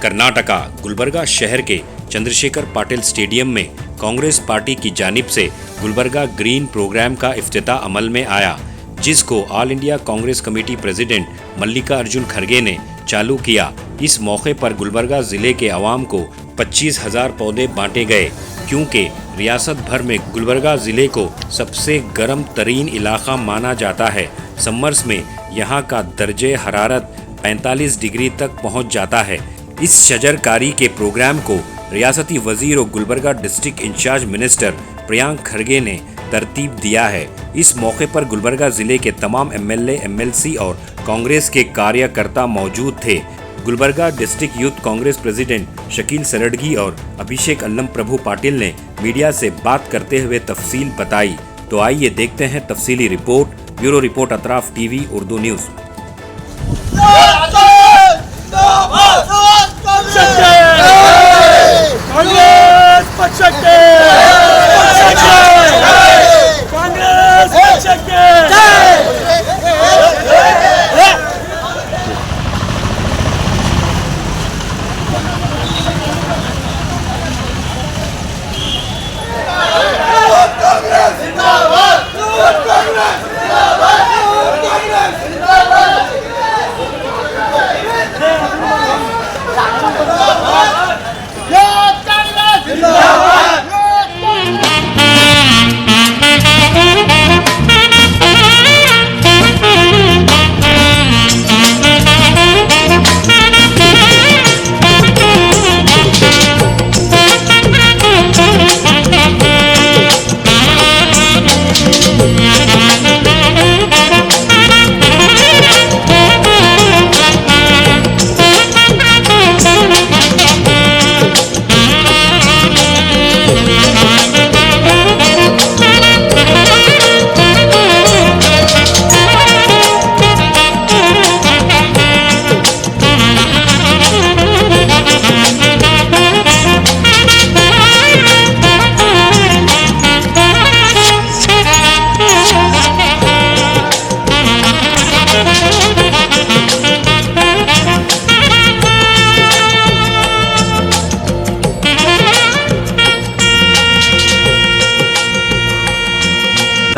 कर्नाटका गुलबर्गा शहर के चंद्रशेखर पाटिल स्टेडियम में कांग्रेस पार्टी की जानिब से गुलबर्गा ग्रीन प्रोग्राम का इफ्तिताह अमल में आया, जिसको all India Congress committee president Mallikarjun खड़गे ने चालू किया। इस मौके पर गुलबर्गा जिले के अवाम को 25,000 पौधे बांटे गए, क्योंकि रियासत भर में गुलबर्गा ज़िले को सबसे गर्म तरीन इलाका माना जाता है। समर्स में यहाँ का दर्जे हरारत 45 डिग्री तक पहुँच जाता है। इस शजरकारी के प्रोग्राम को रियासती वजीर और Gulbarga district in charge minister Priyank खड़गे ने तरतीब दिया है। इस मौके पर गुलबर्गा ज़िले के तमाम एमएलए, एमएलसी और कांग्रेस के कार्यकर्ता मौजूद थे। Gulbarga district youth Congress president Shakeel Saradgi और अभिषेक अल्लम प्रभु पाटिल ने मीडिया से बात करते हुए तफसील बताई। तो आइए देखते हैं तफसीली report. Bureau report Atraf TV Urdu news.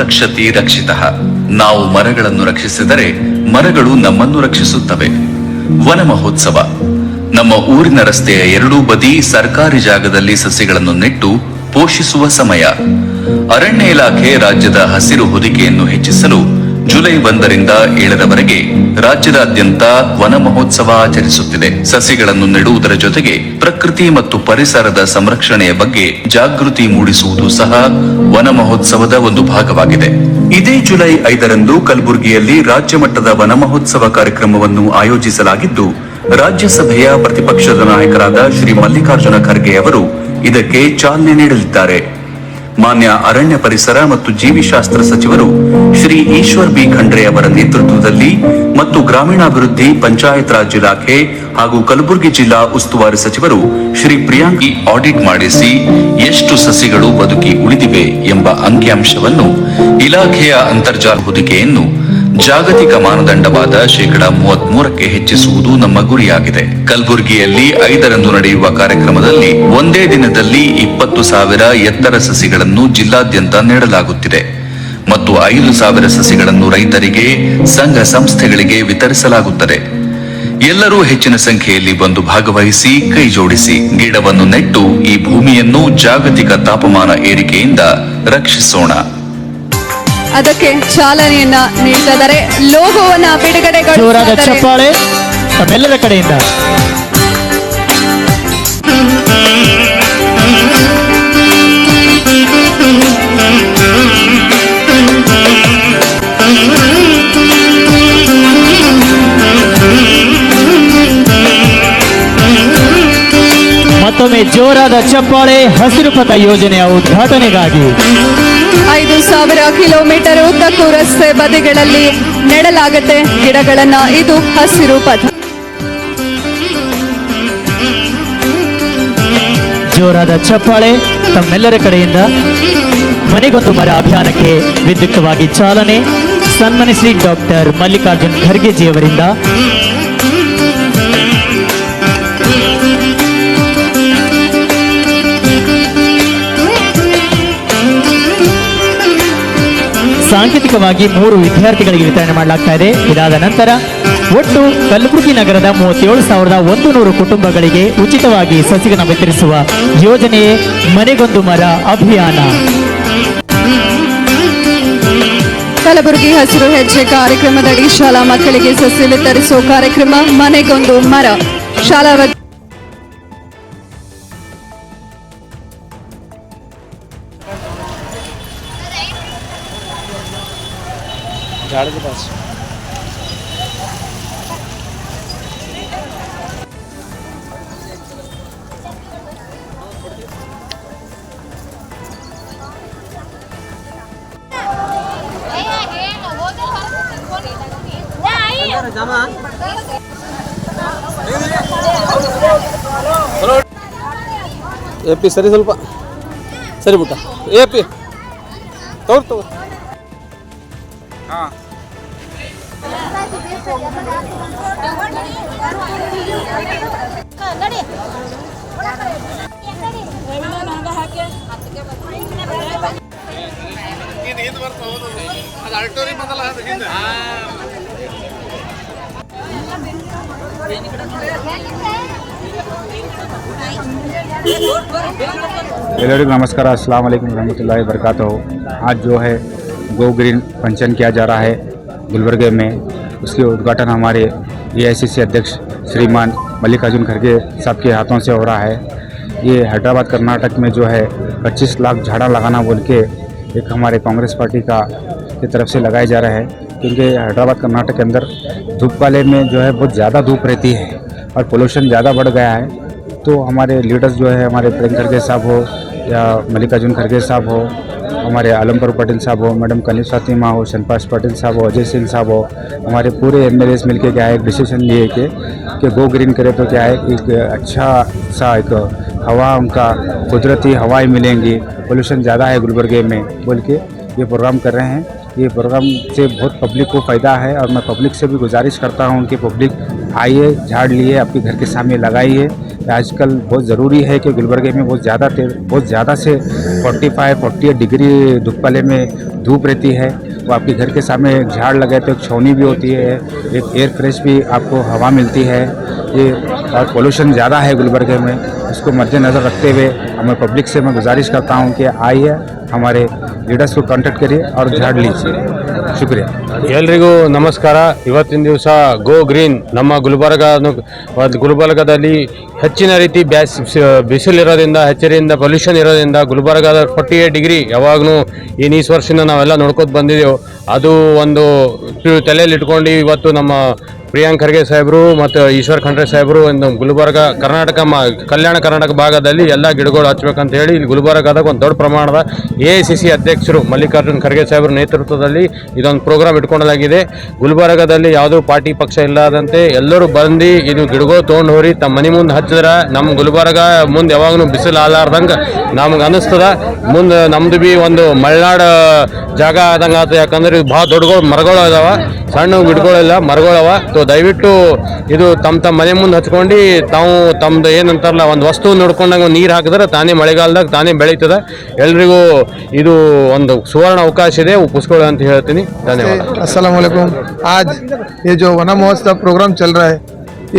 ರಕ್ಷತಿ ರಕ್ಷಿತಃ. ನಾವು ಮರಗಳನ್ನು ರಕ್ಷಿಸಿದರೆ ಮರಗಳು ನಮ್ಮನ್ನು ರಕ್ಷಿಸುತ್ತವೆ. ವನ ಮಹೋತ್ಸವ. ನಮ್ಮ ಊರಿನ ರಸ್ತೆಯ ಎರಡೂ ಬದಿ ಸರ್ಕಾರಿ ಜಾಗದಲ್ಲಿ ಸಸಿಗಳನ್ನು ನೆಟ್ಟು ಪೋಷಿಸುವ ಸಮಯ. ಅರಣ್ಯ ಇಲಾಖೆ ರಾಜ್ಯದ ಹಸಿರು ಹೊದಿಕೆಯನ್ನು ಹೆಚ್ಚಿಸಲು ಜುಲೈ 1ರಿಂದ 7ರವರೆಗೆ ರಾಜ್ಯದಾದ್ಯಂತ ವನ ಮಹೋತ್ಸವ ಆಚರಿಸುತ್ತಿದೆ. ಸಸಿಗಳನ್ನು ನೆಡುವುದರ ಜೊತೆಗೆ ಪ್ರಕೃತಿ ಮತ್ತು ಪರಿಸರದ ಸಂರಕ್ಷಣೆಯ ಬಗ್ಗೆ ಜಾಗೃತಿ ಮೂಡಿಸುವುದು ಸಹ ವನ ಮಹೋತ್ಸವದ ಒಂದು ಭಾಗವಾಗಿದೆ. ಇದೇ ಜುಲೈ 5ರಂದು ಕಲಬುರಗಿಯಲ್ಲಿ ರಾಜ್ಯ ಮಟ್ಟದ ವನ ಮಹೋತ್ಸವ ಕಾರ್ಯಕ್ರಮವನ್ನು ಆಯೋಜಿಸಲಾಗಿದ್ದು, ರಾಜ್ಯಸಭೆಯ ಪ್ರತಿಪಕ್ಷದ ನಾಯಕರಾದ ಶ್ರೀ ಮಲ್ಲಿಕಾರ್ಜುನ ಖರ್ಗೆ ಅವರು ಇದಕ್ಕೆ ಚಾಲನೆ ನೀಡಲಿದ್ದಾರೆ. ಮಾನ್ಯ ಅರಣ್ಯ ಪರಿಸರ ಮತ್ತು ಜೀವಿಶಾಸ್ತ್ರ ಸಚಿವರು ಶ್ರೀ ಈಶ್ವರ್ ಬಿ ಖಂಡ್ರೆ ಅವರ ನೇತೃತ್ವದಲ್ಲಿ ಮತ್ತು ಗ್ರಾಮೀಣಾಭಿವೃದ್ಧಿ ಪಂಚಾಯತ್ ರಾಜ್ ಇಲಾಖೆ ಹಾಗೂ ಕಲಬುರಗಿ ಜಿಲ್ಲಾ ಉಸ್ತುವಾರಿ ಸಚಿವರು ಶ್ರೀ ಪ್ರಿಯಾಂಕ್ ಆಡಿಟ್ ಮಾಡಿಸಿ ಎಷ್ಟು ಸಸಿಗಳು ಬದುಕಿ ಉಳಿದಿವೆ ಎಂಬ ಅಂಕಿಅಂಶವನ್ನು ಇಲಾಖೆಯ ಅಂತರ್ಜಾಲ ಹೊದಿಕೆಯನ್ನು ಜಾಗತಿಕ ಮಾನದಂಡವಾದ 33% ಹೆಚ್ಚಿಸುವುದು ನಮ್ಮ ಗುರಿಯಾಗಿದೆ. ಕಲಬುರಗಿಯಲ್ಲಿ 5ರಂದು ನಡೆಯುವ ಕಾರ್ಯಕ್ರಮದಲ್ಲಿ ಒಂದೇ ದಿನದಲ್ಲಿ 20,000 ಎತ್ತರ ಸಸಿಗಳನ್ನು ಜಿಲ್ಲಾದ್ಯಂತ ನೆಡಲಾಗುತ್ತಿದೆ ಮತ್ತು 5,000 ಸಸಿಗಳನ್ನು ರೈತರಿಗೆ, ಸಂಘ ಸಂಸ್ಥೆಗಳಿಗೆ ವಿತರಿಸಲಾಗುತ್ತದೆ. ಎಲ್ಲರೂ ಹೆಚ್ಚಿನ ಸಂಖ್ಯೆಯಲ್ಲಿ ಬಂದು ಭಾಗವಹಿಸಿ ಕೈ ಜೋಡಿಸಿ ಗಿಡವನ್ನು ನೆಟ್ಟು ಈ ಭೂಮಿಯನ್ನು ಜಾಗತಿಕ ತಾಪಮಾನ ಏರಿಕೆಯಿಂದ ರಕ್ಷಿಸೋಣ. ಅದಕ್ಕೆ ಚಾಲನೆಯನ್ನ ನೀಡಿದರೆ ಲೋಗೋವನ್ನ ಬಿಡುಗಡೆಗೊಳಿಸಿದ್ದಾರೆ. ಚಪ್ಪಾಳೆ ತಮ್ಮೆಲ್ಲರ ಕಡೆಯಿಂದ. ಮತ್ತೊಮ್ಮೆ ಜೋರಾದ ಚಪ್ಪಾಳೆ ಹಸಿರು ಪಥ ಯೋಜನೆಯ ಉದ್ಘಾಟನೆಗಾಗಿ. 5,000 ಕಿಲೋಮೀಟರ್ ಉದ್ದಕ್ಕೂ ರಸ್ತೆ ಬದಿಗಳಲ್ಲಿ ನೆಡಲಾಗುತ್ತೆ ಗಿಡಗಳನ್ನ. ಇದು ಹಸಿರು ಪಥ. ಜೋರಾದ ಚಪ್ಪಾಳೆ ತಮ್ಮೆಲ್ಲರ ಕಡೆಯಿಂದ. ಮನೆಗೊಂದು ಮರ ಅಭಿಯಾನಕ್ಕೆ ವಿದ್ಯುಕ್ತವಾಗಿ ಚಾಲನೆ ಸನ್ಮಾನಿಸಿ ಡಾಕ್ಟರ್ ಮಲ್ಲಿಕಾರ್ಜುನ್ ಖರ್ಗೆಜಿಯವರಿಂದ. ಸಾಂಕೇತಿಕವಾಗಿ 3 ವಿದ್ಯಾರ್ಥಿಗಳಿಗೆ ವಿತರಣೆ ಮಾಡಲಾಗ್ತಾ ಇದೆ. ಇದಾದ ನಂತರ ಒಟ್ಟು ಕಲಬುರಗಿ ನಗರದ 37,100 ಕುಟುಂಬಗಳಿಗೆ ಉಚಿತವಾಗಿ ಸಸಿಗಳನ್ನು ವಿತರಿಸುವ ಯೋಜನೆಯೇ ಮನೆಗೊಂದು ಮರ ಅಭಿಯಾನ. ಕಲಬುರಗಿ ಹಸಿರು ಹೆಜ್ಜೆ ಕಾರ್ಯಕ್ರಮದಡಿ ಶಾಲಾ ಮಕ್ಕಳಿಗೆ ಸಸಿ ವಿತರಿಸುವ ಕಾರ್ಯಕ್ರಮ ಮನೆಗೊಂದು ಮರ. ಶಾಲಾ ಎಪಿ ಸರಿ ಸ್ವಲ್ಪ ಸರಿ ಬಿಟ್ಟ ಎಪಿ ತಗೋ ಹಾಂ ಎಲ್ಲರಿಗೂ ನಮಸ್ಕಾರ. अस्सलाम वालेकुम रहमतुल्लाहि वबरकातुहू. आज जो है गो ग्रीन फंक्शन किया जा रहा है गुलबर्गे में, उसके उद्घाटन हमारे AICC अध्यक्ष श्रीमान मल्लिकार्जुन खड़गे साहब के हाथों से हो रहा है. ये हैदराबाद कर्नाटक में जो है 25 लाख झाड़ा लगाना बोल के एक हमारे कांग्रेस पार्टी का की तरफ से लगाए जा रहा है, क्योंकि हैदराबाद कर्नाटक के अंदर धूप वाले में जो है बहुत ज़्यादा धूप रहती है और पोल्यूशन ज़्यादा बढ़ गया है. तो हमारे लीडर्स जो है हमारे प्रियंक खड़गे साहब हो या मल्लिकार्जुन खड़गे साहब हो, हमारे आलमपुर पटेल साहब हो, मैडम कनीज फातिमा हो, शनपाश पटेल साहब हो, अजय सिंह साहब हो, हमारे पूरे MLAs मिलके क्या है एक डिसीजन लिए कि गो ग्रीन करे तो क्या है एक अच्छा सा एक हवा उनका कुदरती हवाएं मिलेंगी, पोल्यूशन ज़्यादा है गुलबर्गे में बोल के ये प्रोग्राम कर रहे हैं. ये प्रोग्राम से बहुत पब्लिक को फ़ायदा है और मैं पब्लिक से भी गुजारिश करता हूँ कि पब्लिक आइए, झाड़ लिए आपके घर के सामने लगाइए. आजकल बहुत ज़रूरी है कि गुलबर्गे में बहुत ज़्यादा से 45-48 डिग्री धूप वाले में धूप रहती है. तो आपके घर के सामने एक झाड़ लगाए तो एक छावनी भी होती है, एक एयर फ्रेश भी आपको हवा मिलती है. ये और पोल्यूशन ज़्यादा है गुलबर्गे में, उसको मद्देनज़र रखते हुए मैं पब्लिक से मैं गुजारिश करता हूँ कि आइए हमारे लीडर्स को कांटेक्ट करिए और झाड़ लीजिए. ಶುಕ್ರಿಯಾ. ಎಲ್ರಿಗೂ ನಮಸ್ಕಾರ. ಇವತ್ತಿನ ದಿವಸ ಗೋ ಗ್ರೀನ್ ನಮ್ಮ ಗುಲ್ಬರ್ಗದಲ್ಲಿ ಹೆಚ್ಚಿನ ರೀತಿ ಬಿಸಿಲಿರೋದ್ರಿಂದ ಹೆಚ್ಚಿನ ಪೊಲ್ಯೂಷನ್ ಇರೋದ್ರಿಂದ ಗುಲ್ಬರ್ಗದ 48 ಡಿಗ್ರಿ ಯಾವಾಗಲೂ ಈ ವರ್ಷದಿಂದ ನಾವೆಲ್ಲ ನೋಡ್ಕೊತ ಬಂದಿದ್ದೆವು. ಅದು ಒಂದು ತಲೆಯಲ್ಲಿ ಇಟ್ಕೊಂಡು ಇವತ್ತು ನಮ್ಮ ಪ್ರಿಯಾಂಕ್ ಖರ್ಗೆ ಸಾಹೇಬರು ಮತ್ತು ಈಶ್ವರ್ ಖಂಡ್ರೆ ಸಾಹೇಬರು ಒಂದು ಗುಲ್ಬರ್ಗ ಕಲ್ಯಾಣ ಕರ್ನಾಟಕ ಭಾಗದಲ್ಲಿ ಎಲ್ಲ ಗಿಡಗಳು ಹಚ್ಬೇಕಂತ ಹೇಳಿ ಇಲ್ಲಿ ಗುಲ್ಬರ್ಗದಾಗ ಒಂದು ದೊಡ್ಡ ಪ್ರಮಾಣದ AICC ಅಧ್ಯಕ್ಷರು ಮಲ್ಲಿಕಾರ್ಜುನ್ ಖರ್ಗೆ ಸಾಹೇಬರ ನೇತೃತ್ವದಲ್ಲಿ ಇದೊಂದು ಪ್ರೋಗ್ರಾಮ್ ಇಟ್ಕೊಳ್ಳಲಾಗಿದೆ. ಗುಲ್ಬರ್ಗದಲ್ಲಿ ಯಾವುದೂ ಪಾರ್ಟಿ ಪಕ್ಷ ಇಲ್ಲದಂತೆ ಎಲ್ಲರೂ ಬಂದು ಇದು ಗಿಡಗಳು ತೊಗೊಂಡು ಹೋರಿ ತಮ್ಮ ಮನೆ ಮುಂದೆ ಹಚ್ಚಿದ್ರೆ ನಮ್ಮ ಗುಲ್ಬರ್ಗ ಮುಂದೆ ಯಾವಾಗಲೂ ಬಿಸಿಲು ಆಲಾರ್ದಂಗೆ ನಮ್ಗೆ ಅನ್ನಿಸ್ತದ. ಮುಂದೆ ನಮ್ದು ಭೀ ಒಂದು ಮಲೆನಾಡು ಜಾಗ ಆದಂಗೆ ಆಯ್ತು, ಯಾಕಂದ್ರೆ ಇದು ಭಾಳ ದೊಡ್ಡ ಮರಗಳು ಇದಾವೆ, ಸಣ್ಣ ಗಿಡಗಳೆಲ್ಲ ಮರಗಳವ. ದಯವಿಟ್ಟು ಇದು ತಮ್ಮ ಮನೆ ಮುಂದೆ ಹಚ್ಕೊಂಡು ತಾವು ತಮ್ಮದು ಏನಂತಾರಲ್ಲ ಒಂದು ವಸ್ತು ನೋಡ್ಕೊಂಡಾಗ ನೀರು ಹಾಕಿದ್ರೆ ತಾನೇ ಮಳೆಗಾಲದಾಗ ತಾನೇ ಬೆಳೀತದೆ. ಎಲ್ರಿಗೂ ಇದು ಒಂದು ಸುವರ್ಣ ಅವಕಾಶ ಇದೆ, ಉಪಸ್ಕೊಳ್ಳಿ ಅಂತ ಹೇಳ್ತೀನಿ. ಧನ್ಯವಾದ. अस्सलाम वालेकुम. आज ये जो वना महोत्सव प्रोग्राम चल रहा है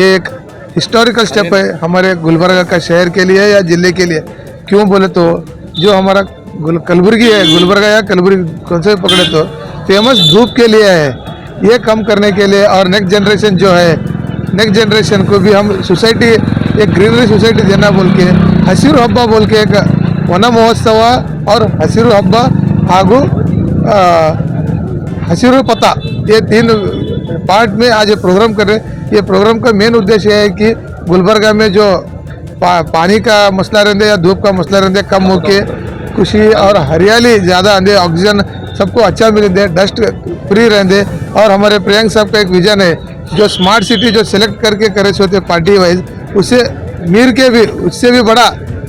ये एक हिस्टोरिकल स्टेप है हमारे गुलबर्गा का शहर के लिए या जिले के लिए. क्यों बोले तो जो हमारा कलबुर्गी है, गुलबर्गा या कलबुर्गी कौन से पकड़े तो फेमस धूप के लिए है. ये कम करने के लिए और नेक्स्ट जनरेशन जो है, नेक्स्ट जनरेशन को भी हम सोसाइटी एक ग्रीनरी सोसाइटी देना बोल के हसीरू हब्बा बोल के एक वना महोत्सव और हसीरू हब्बा ಹಾಗೂ हसीरू पता ये 3 पार्ट में आज ये प्रोग्राम कर रहे हैं. ये प्रोग्राम का मेन उद्देश्य है कि गुलबर्गा में जो पानी का मसला रहते या धूप का मसला रहते कम होके खुशी और हरियाली ज़्यादा आंदे, ऑक्सीजन सबको अच्छा मिलते, डस्ट फ्री रहते. और हमारे प्रियंक साहब का एक विजन है जो स्मार्ट सिटी जो सिलेक्ट करके करे होते पार्टी वाइज, उसे मीर के भी उससे भी बड़ा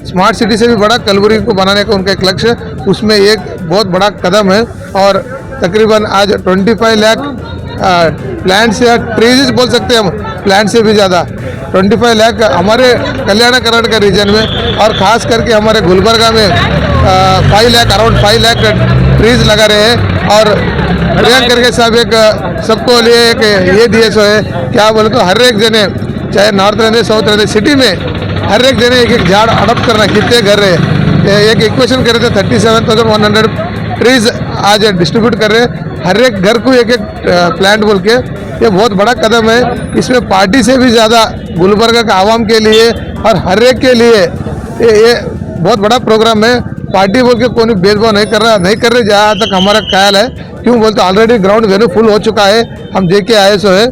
स्मार्ट सिटी से भी बड़ा कलबुर्गी को बनाने का उनका एक लक्ष्य, उसमें एक बहुत बड़ा कदम है. और तकरीबन आज 25 लाख प्लांट्स या ट्रीज बोल सकते हैं हम प्लान से भी ज़्यादा 25 लाख हमारे कल्याण कर्नाटक रीजन में और ख़ास करके हमारे गुलबर्गा में 5 लाख अराउंड 5 लाख ट्रीज लगा रहे हैं। और प्रियंक करके साहब एक सबको लिए एक ये दिए सो है, क्या बोले तो हर एक जने चाहे नॉर्थ रहते साउथ रहते सिटी में हर एक जने एक झाड़ अडॉप्ट करना, कितने घर रहे एक इक्वेशन कर रहे थे 37,100 ट्रीज आज डिस्ट्रीब्यूट कर रहे हैं हर एक घर को एक प्लांट बोल के। ये बहुत बड़ा कदम है, इसमें पार्टी से भी ज़्यादा गुलबर्गा का आवाम के लिए और हर एक के लिए ये बहुत बड़ा प्रोग्राम है। पार्टी बोल के कोई भेदभाव नहीं कर रहे जहाँ तक हमारा ख्याल है। क्यों बोलते ऑलरेडी ग्राउंड वेन्यू फुल हो चुका है, हम देख के आए सो है।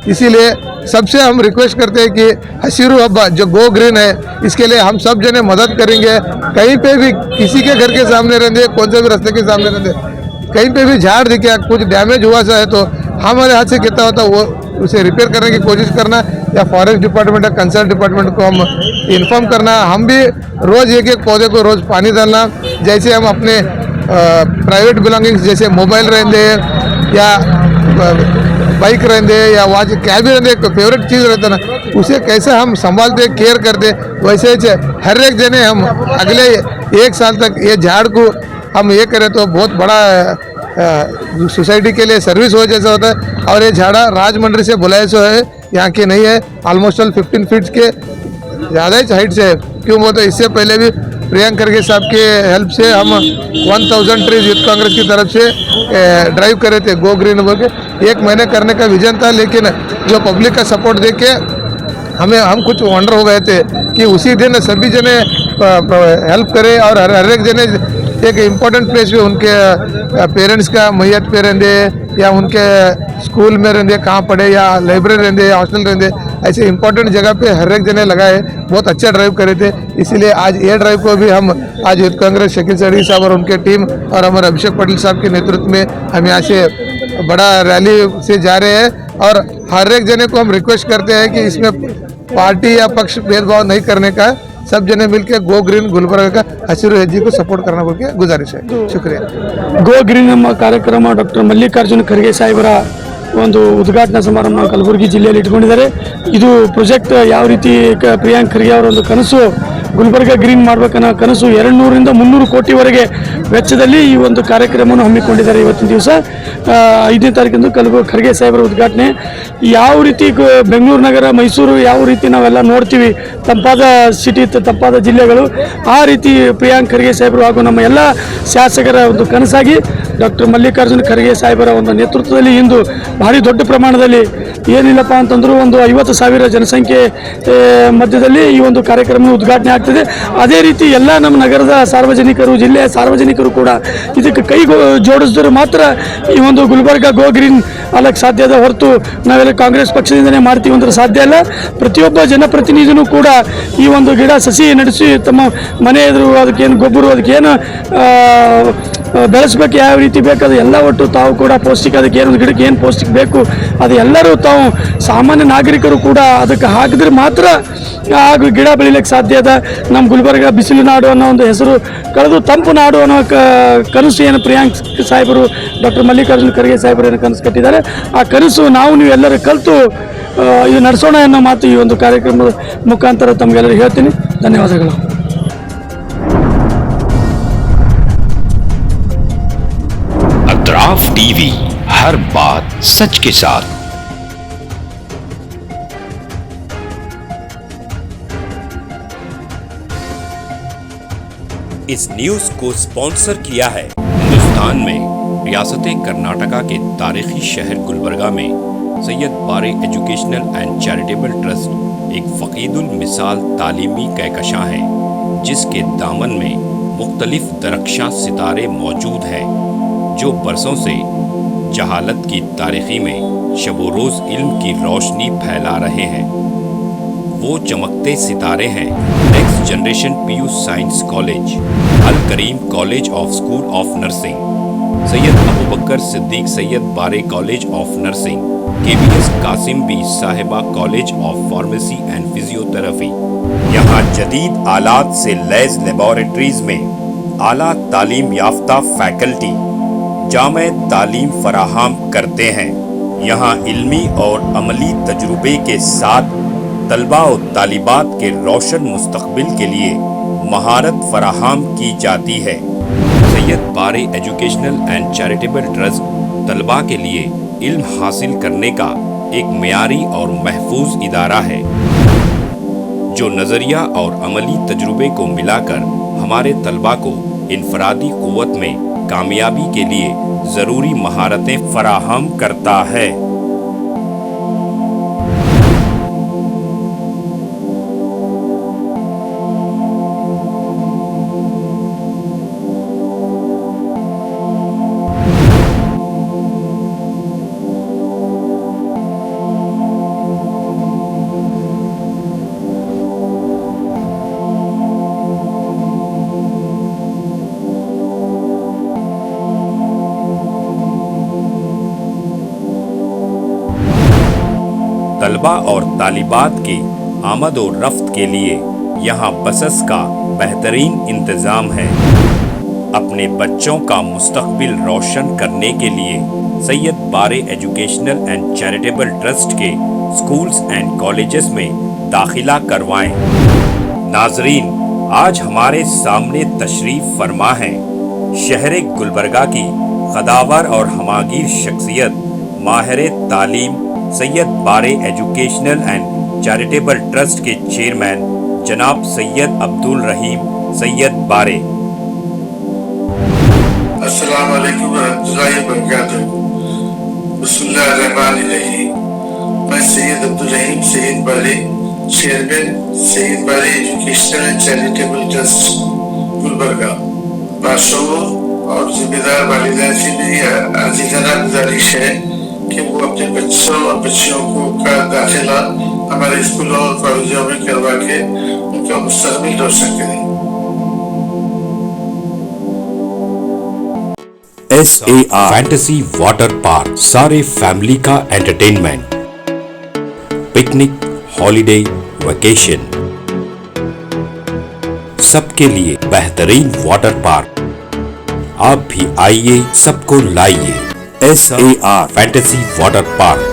इसीलिए सबसे हम रिक्वेस्ट करते हैं कि हसीरू हब्बा जो गो ग्रीन है इसके लिए हम सब जने मदद करेंगे। कहीं पे भी किसी के घर के सामने रहते, कौन से भी रास्ते के सामने रहते, कहीं पे भी झाड़ दिखे कुछ डैमेज हुआ सा है तो हमारे हाथ से कितना होता है वो उसे रिपेयर करने की कोशिश करना, या फॉरेस्ट डिपार्टमेंट या कंसर्न डिपार्टमेंट को हम इन्फॉर्म करना। हम भी रोज़ एक पौधे को रोज़ पानी डालना, जैसे हम अपने प्राइवेट बिलोंगिंग्स जैसे मोबाइल रहते या बाइक रहते या वॉच क्या भी रहते फेवरेट चीज़ रहता ना, उसे कैसे हम संभालते केयर करते, वैसे हर एक जने हम अगले 1 साल तक ये झाड़ को हम ये करें तो बहुत बड़ा सोसाइटी के लिए सर्विस हो जैसा होता है। और ये झाड़ा राजमंड्री से बुलाए सो है, यहाँ के नहीं है, ऑलमोस्ट 15 फीट के ज़्यादा ही हाइट से है। क्यों बोलते इससे पहले भी प्रियंक खरगे साहब के हेल्प से हम 1000 ट्रीज यूथ कांग्रेस की तरफ से ड्राइव करे थे गो ग्रीन बोल के। 1 महीने करने का विजन था, लेकिन जो पब्लिक का सपोर्ट देख के हम कुछ वंडर हो गए थे कि उसी दिन सभी जने हेल्प करे और हर एक जने एक इम्पोर्टेंट प्लेस पे उनके पेरेंट्स का मैयत पे रहते या उनके स्कूल में रहते कहाँ पढ़े या लाइब्रेरी रहते या हॉस्टल रहते, ऐसे इंपॉर्टेंट जगह पे हर एक जने लगाए। बहुत अच्छा ड्राइव करे थे, इसीलिए आज ये ड्राइव को भी हम आज यूथ कांग्रेस शकील सैदी साहब और उनके टीम और हमारे अभिषेक पटेल साहब के नेतृत्व में हम यहाँ से बड़ा रैली से जा रहे हैं। और हर एक जने को हम रिक्वेस्ट करते हैं कि इसमें पार्टी या पक्ष भेदभाव नहीं करने का, सब जने मिलकर गो ग्रीन गुलबर्गा का हसीरू ಹೆಜ್ಜೆ को सपोर्ट करना बोल के गुजारिश है। शुक्रिया। ಗೋ ಗ್ರೀನ್ ನಮ್ಮ ಕಾರ್ಯಕ್ರಮ ಡಾಕ್ಟರ್ ಮಲ್ಲಿಕಾರ್ಜುನ ಖರ್ಗೆ ಸಾಹೇಬರ ಒಂದು ಉದ್ಘಾಟನಾ ಸಮಾರಂಭ ಕಲಬುರಗಿ ಜಿಲ್ಲೆಯಲ್ಲಿ ಇಟ್ಕೊಂಡಿದ್ದಾರೆ। ಇದು ಪ್ರಾಜೆಕ್ಟ್ ಯಾವ ರೀತಿ ಪ್ರಿಯಾಂಕ್ ಖರ್ಗೆ ಅವರ ಒಂದು ಕನಸು ಗುಲ್ಬರ್ಗ ಗ್ರೀನ್ ಮಾಡಬೇಕನ್ನೋ ಕನಸು 200 ರಿಂದ 300 ಕೋಟಿವರೆಗೆ ವೆಚ್ಚದಲ್ಲಿ ಈ ಒಂದು ಕಾರ್ಯಕ್ರಮವನ್ನು ಹಮ್ಮಿಕೊಂಡಿದ್ದಾರೆ। ಇವತ್ತಿನ ದಿವಸ 5ನೇ ತಾರೀಕಿಂದು ಖರ್ಗೆ ಸಾಹೇಬರ ಉದ್ಘಾಟನೆ। ಯಾವ ರೀತಿ ಬೆಂಗಳೂರು ನಗರ ಮೈಸೂರು ಯಾವ ರೀತಿ ನಾವೆಲ್ಲ ನೋಡ್ತೀವಿ ತಂಪಾದ ಸಿಟಿ ತಂಪಾದ ಜಿಲ್ಲೆಗಳು, ಆ ರೀತಿ ಪ್ರಿಯಾಂಕ್ ಖರ್ಗೆ ಸಾಹೇಬರು ಹಾಗೂ ನಮ್ಮ ಎಲ್ಲ ಶಾಸಕರ ಒಂದು ಕನಸಾಗಿ ಡಾಕ್ಟರ್ ಮಲ್ಲಿಕಾರ್ಜುನ ಖರ್ಗೆ ಸಾಹೇಬರ ಒಂದು ನೇತೃತ್ವದಲ್ಲಿ ಇಂದು ಭಾರಿ ದೊಡ್ಡ ಪ್ರಮಾಣದಲ್ಲಿ ಏನಿಲ್ಲಪ್ಪ ಅಂತಂದರೂ ಒಂದು 50,000 ಜನಸಂಖ್ಯೆ ಮಧ್ಯದಲ್ಲಿ ಈ ಒಂದು ಕಾರ್ಯಕ್ರಮ ಉದ್ಘಾಟನೆ ಆಗ್ತದೆ। ಅದೇ ರೀತಿ ಎಲ್ಲ ನಮ್ಮ ನಗರದ ಸಾರ್ವಜನಿಕರು ಜಿಲ್ಲೆಯ ಸಾರ್ವಜನಿಕರು ಕೂಡ ಇದಕ್ಕೆ ಕೈ ಜೋಡಿಸಿದ್ರೆ ಮಾತ್ರ ಈ ಒಂದು ಗುಲ್ಬರ್ಗ ಗೋ ಗ್ರೀನ್ ಆಗಕ್ಕೆ ಸಾಧ್ಯ ಇದೆ, ಹೊರತು ನಾವೆಲ್ಲ ಕಾಂಗ್ರೆಸ್ ಪಕ್ಷದಿಂದನೇ ಮಾಡ್ತೀವಿ ಅಂದ್ರೆ ಸಾಧ್ಯ ಇಲ್ಲ। ಪ್ರತಿಯೊಬ್ಬ ಜನಪ್ರತಿನಿಧಿನೂ ಕೂಡ ಈ ಒಂದು ಗಿಡ ಸಸಿ ನಡೆಸಿ ತಮ್ಮ ಮನೆ ಎದುರು ಅದಕ್ಕೇನು ಗೊಬ್ಬರ ಅದಕ್ಕೇನು ಬೆಳೆಸಬೇಕು ಯಾವ ರೀತಿ ಬೇಕು ಅದು ಎಲ್ಲ ಒಟ್ಟು ತಾವು ಕೂಡ ಪೌಷ್ಟಿಕ ಅದಕ್ಕೆ ಏನು ಗಿಡಕ್ಕೆ ಏನು ಪೌಷ್ಟಿಕ ಬೇಕು ಅದು ಎಲ್ಲರೂ ತಾವು ಸಾಮಾನ್ಯ ನಾಗರಿಕರು ಕೂಡ ಅದಕ್ಕೆ ಹಾಕಿದ್ರೆ ಮಾತ್ರ ಹಾಗೂ ಗಿಡ ಬೆಳಿಲಿಕ್ಕೆ ಸಾಧ್ಯ ಇದೆ। ನಮ್ಮ ಗುಲ್ಬರ್ಗ ಬಿಸಿಲು ನಾಡು ಅನ್ನೋ ಒಂದು ಹೆಸರು ಕಳೆದು ತಂಪು ನಾಡು ಅನ್ನೋ ಕನಸು ಏನು ಪ್ರಿಯಾಂಕ್ ಸಾಹೇಬರು ಡಾಕ್ಟರ್ ಮಲ್ಲಿಕಾರ್ಜುನ ಖರ್ಗೆ ಸಾಹೇಬರು ಏನು ಕನಸು ಕಟ್ಟಿದ್ದಾರೆ, ಆ ಕನಸು ನಾವು ನೀವು ಎಲ್ಲರೂ ಕಲಿತು ಇದು ನಡೆಸೋಣ ಅನ್ನೋ ಮಾತು ಈ ಒಂದು ಕಾರ್ಯಕ್ರಮದ ಮುಖಾಂತರ ತಮಗೆಲ್ಲರಿಗೂ ಹೇಳ್ತೀನಿ। ಧನ್ಯವಾದಗಳು। अतराफ टीवी, हर बात सच के साथ। इस न्यूज को स्पॉन्सर किया है हिंदुस्तान में रियासत कर्नाटका के तारीखी शहर गुलबर्गा में Syed Baray educational and charitable trust एक फकीदुल मिसाल तालीमी कहकशां है, जिसके दामन में मुख्तलिफ दरख्शां सितारे मौजूद हैं जो बरसों से जहालत की तारीखी में शब रोज़ इल्म की रोशनी फैला रहे हैं। वो चमकते सितारे हैं next generation PU science college, Al Kareem college of school of nursing, Syed Abu Bakr Siddique Syed Baray college of nursing, KBS Qasim Bi Sahiba college of pharmacy and physiotherapy. यहाँ जदीद आलात से लैस लेबोरेटरीज में आला तालीम याफ्ता फैकल्टी जामे तालीम फराहम करते हैं। यहाँ इल्मी और अमली तजुर्बे के साथ तलबा और तालिबात के रोशन मुस्तकबिल के लिए महारत फराहम की जाती है। Syed Baray educational and charitable trust तलबा के लिए इल्म हासिल करने का एक मियारी और महफूज इदारा है, जो नज़रिया और अमली तजुर्बे को मिलाकर हमारे तलबा को इनफरादी क़ुव्वत में कामयाबी के लिए ज़रूरी महारतें फराहम करता है। तलबा और तालिबात की आमद और रफ्त के लिए यहाँ बसेस का बेहतरीन इंतज़ाम है। अपने बच्चों का मुस्तकबिल रोशन करने के लिए Syed Baray educational and charitable trust के स्कूल्स एंड कॉलेजेस में दाखिला करवाएं। नाजरीन, आज हमारे सामने तशरीफ फरमा है शहर गुलबर्गा की कदावर और हमागीर शख्सियत माहिर तालीम Syed Baray educational and charitable trust के चेयरमैन जनाब सैयद अब्दुल रहीम सैयद बारे। अस्सलाम वालेकुम रहमतुल्लाहि व बरकातुहू। बिस्मिल्लाहिर्रहमानिर्रहीम। मैं सैयद अब्दुल रहीम सैयद बारे, chairman Syed Baray educational and charitable trust Gulbarga, बादशाहों और जिम्मेदार वालिदैन से मेरी अजीज़ाना गुजारिश है कि वो अपने बच्चों और बच्चियों को का दाखिला हमारे स्कूलों और कॉलेजों में करवा के उनका मुस्तकबिल रोशन करें। SAR फैंटेसी वाटर पार्क, सारे फैमिली का एंटरटेनमेंट, पिकनिक, हॉलिडे, वेकेशन, सबके लिए बेहतरीन वाटर पार्क। आप भी आइए, सबको लाइए। SAR fantasy water park.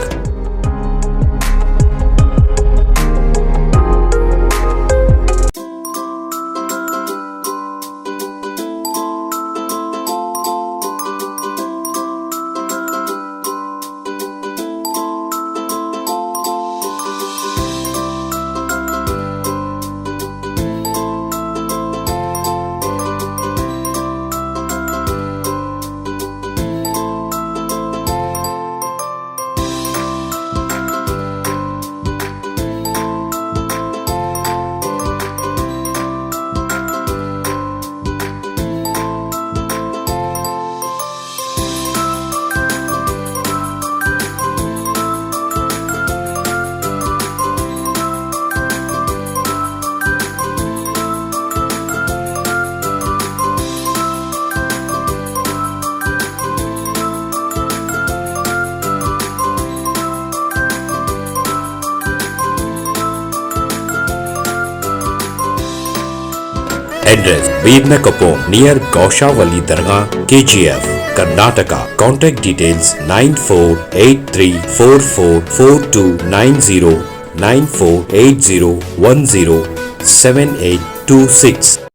Address: Veerna Kapur, near Gaushavali Dargah, KGF, Karnataka. Contact details: 9483444290, 9480107826.